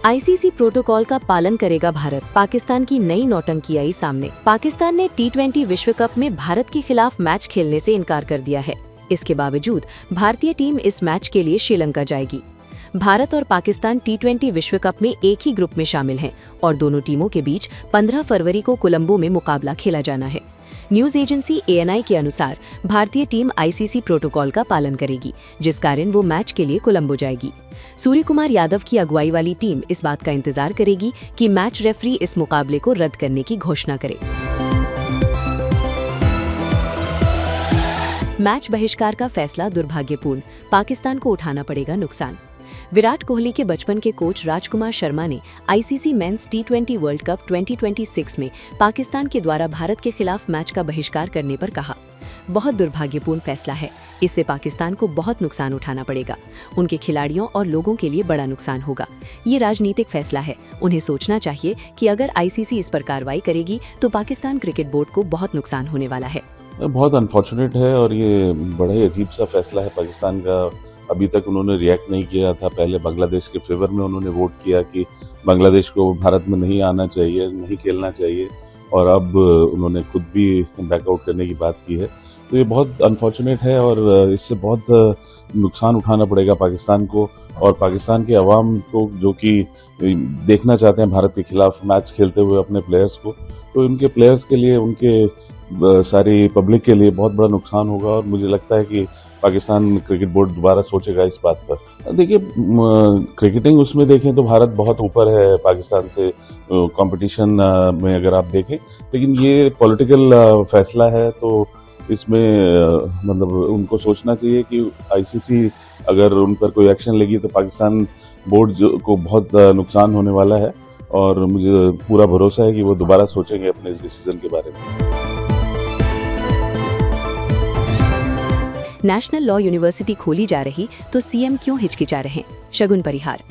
ICC protocol का पालन करेगा भारत। पाकिस्तान की नई नौटंकी आई सामने। पाकिस्तान ने T20 विश्व कप में भारत के खिलाफ मैच खेलने से इनकार कर दिया है। इसके बावजूद भारतीय टीम इस मैच के लिए श्रीलंका जाएगी। भारत और पाकिस्तान T20 विश्व कप में एक ही ग्रुप में शामिल हैं और दोनों टीमों के बीच 15 फरवरी को कोलंबो में मुकाबला खेला जाना है। न्यूज एजेंसी ANI के अनुसार भारतीय टीम आईसीसी प्रोटोकॉल का पालन करेगी, जिस कारण वो मैच के लिए कोलंबो जाएगी। सूर्य कुमार यादव की अगुवाई वाली टीम इस बात का इंतजार करेगी कि मैच रेफरी इस मुकाबले को रद्द करने की घोषणा करे। मैच बहिष्कार का फैसला दुर्भाग्यपूर्ण, पाकिस्तान को उठाना पड़ेगा नुकसान। विराट कोहली के बचपन के कोच राजकुमार शर्मा ने ICC men's T20 world cup 2026 में पाकिस्तान के द्वारा भारत के खिलाफ मैच का बहिष्कार करने पर कहा, बहुत दुर्भाग्यपूर्ण फैसला है। इससे पाकिस्तान को बहुत नुकसान उठाना पड़ेगा। उनके खिलाड़ियों और लोगों के लिए बड़ा नुकसान होगा। ये राजनीतिक फैसला है। उन्हें सोचना चाहिए कि अगर आईसीसी इस पर कार्रवाई करेगी तो पाकिस्तान क्रिकेट बोर्ड को बहुत नुकसान होने वाला है। बहुत अनफॉर्चुनेट है और ये बड़ा ही अजीब सा फैसला है पाकिस्तान का। अभी तक उन्होंने रिएक्ट नहीं किया था। पहले बांग्लादेश के फेवर में उन्होंने वोट किया कि बांग्लादेश को भारत में नहीं आना चाहिए, नहीं खेलना चाहिए, और अब उन्होंने खुद भी बैकआउट करने की बात की है। तो ये बहुत अनफॉर्चुनेट है और इससे बहुत नुकसान उठाना पड़ेगा पाकिस्तान को और पाकिस्तान के अवाम को, जो कि देखना चाहते हैं भारत के खिलाफ मैच खेलते हुए अपने प्लेयर्स को। तो उनके प्लेयर्स के लिए, उनके सारी पब्लिक के लिए बहुत बड़ा नुकसान होगा और मुझे लगता है कि पाकिस्तान क्रिकेट बोर्ड दोबारा सोचेगा इस बात पर। देखिए, क्रिकेटिंग उसमें देखें तो भारत बहुत ऊपर है पाकिस्तान से कंपटीशन में, अगर आप देखें। लेकिन ये पॉलिटिकल फैसला है, तो इसमें मतलब उनको सोचना चाहिए कि आईसीसी अगर उन पर कोई एक्शन लेगी तो पाकिस्तान बोर्ड को बहुत नुकसान होने वाला है और मुझे पूरा भरोसा है कि वो दोबारा सोचेंगे अपने इस डिसीजन के बारे में। नेशनल लॉ यूनिवर्सिटी खोली जा रही तो सीएम क्यों हिचकिचा रहे? शगुन परिहार।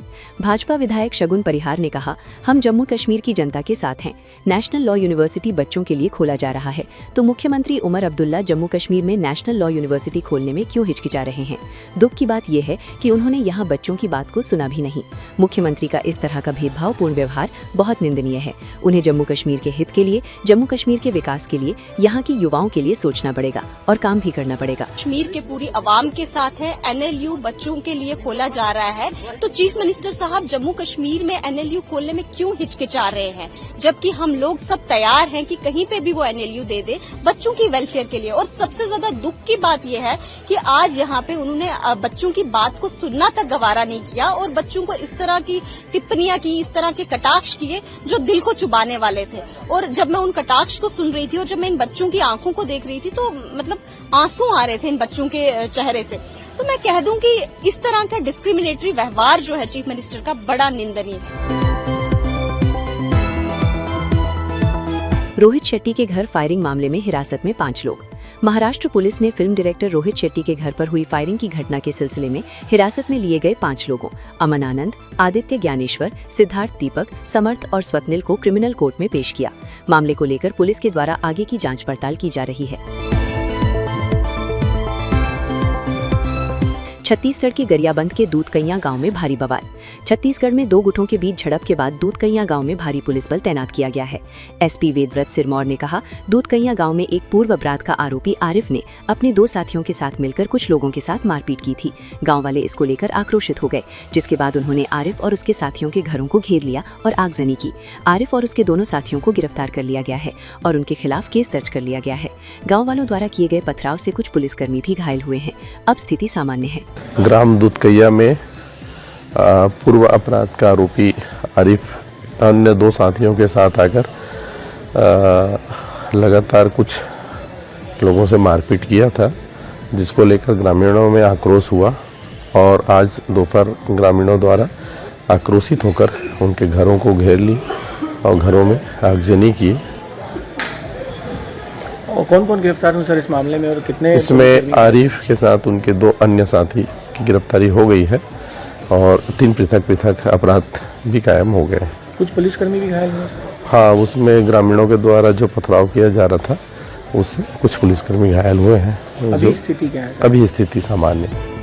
भाजपा विधायक शगुन परिहार ने कहा, हम जम्मू कश्मीर की जनता के साथ हैं। नेशनल लॉ यूनिवर्सिटी बच्चों के लिए खोला जा रहा है, तो मुख्यमंत्री उमर अब्दुल्ला जम्मू कश्मीर में नेशनल लॉ यूनिवर्सिटी खोलने में क्यों हिचकिचा रहे हैं? दुख की बात यह है कि उन्होंने यहाँ बच्चों की बात को सुना भी नहीं। मुख्यमंत्री का इस तरह का भेदभावपूर्ण व्यवहार बहुत निंदनीय है। उन्हें जम्मू कश्मीर के हित के लिए, जम्मू कश्मीर के विकास के लिए, यहाँ की युवाओं के लिए सोचना पड़ेगा और काम भी करना पड़ेगा। कश्मीर के पूरी आवाम के साथ है। NLU बच्चों के लिए खोला जा रहा है, तो चीफ मिनिस्टर साहब जम्मू कश्मीर में NLU खोलने में क्यों हिचकिचा रहे हैं, जबकि हम लोग सब तैयार हैं कि कहीं पे भी वो NLU दे दे बच्चों की वेलफेयर के लिए। और सबसे ज्यादा दुख की बात यह है कि आज यहाँ पे उन्होंने बच्चों की बात को सुनना तक गवारा नहीं किया और बच्चों को इस तरह की टिप्पणियां की, इस तरह के कटाक्ष किए जो दिल को चुभाने वाले थे। और जब मैं उन कटाक्ष को सुन रही थी और जब मैं इन बच्चों की आंखों को देख रही थी तो मतलब आंसू आ रहे थे इन बच्चों के चेहरे से। तो मैं कह दूं कि इस तरह का डिस्क्रिमिनेटरी व्यवहार जो है चीफ मिनिस्टर का, बड़ा निंदनीय है। रोहित शेट्टी के घर फायरिंग मामले में हिरासत में 5 लोग। महाराष्ट्र पुलिस ने फिल्म डायरेक्टर रोहित शेट्टी के घर पर हुई फायरिंग की घटना के सिलसिले में हिरासत में लिए गए 5 लोगों अमन आनंद, आदित्य ज्ञानेश्वर, सिद्धार्थ दीपक, समर्थ और स्वप्निल को क्रिमिनल कोर्ट में पेश किया। मामले को लेकर पुलिस के द्वारा आगे की जांच पड़ताल की जा रही है। छत्तीसगढ़ के गरियाबंद के दूधकैया गांव में भारी बवाल। छत्तीसगढ़ में 2 गुटों के बीच झड़प के बाद दूधकैया गांव में भारी पुलिस बल तैनात किया गया है। SP वेदव्रत सिरमौर ने कहा, दूधकैया गांव में एक पूर्व अपराध का आरोपी आरिफ ने अपने 2 साथियों के साथ मिलकर कुछ लोगों के साथ मारपीट की थी। गांव वाले इसको लेकर आक्रोशित हो गए, जिसके बाद उन्होंने आरिफ और उसके साथियों के घरों को घेर लिया और आगजनी की। आरिफ और उसके दोनों साथियों को गिरफ्तार कर लिया गया है और उनके खिलाफ केस दर्ज कर लिया गया है। गाँव वालों द्वारा किए गए पथराव से कुछ पुलिसकर्मी भी घायल हुए हैं। अब स्थिति सामान्य है। ग्राम दूधकैया में पूर्व अपराध का आरोपी आरिफ अन्य 2 साथियों के साथ आकर लगातार कुछ लोगों से मारपीट किया था, जिसको लेकर ग्रामीणों में आक्रोश हुआ और आज दोपहर ग्रामीणों द्वारा आक्रोशित होकर उनके घरों को घेर ली और घरों में आगजनी की। और कौन-कौन गिरफ्तार हुए सर इस मामले में और कितने? इसमें आरिफ के साथ उनके 2 अन्य साथी की गिरफ्तारी हो गई है और 3 पृथक अपराध भी कायम हो गए। कुछ पुलिसकर्मी भी घायल हुए? हाँ, उसमें ग्रामीणों के द्वारा जो पथराव किया जा रहा था उससे कुछ पुलिसकर्मी घायल हुए हैं। अभी स्थिति क्या है? अभी स्थिति सामान्य है।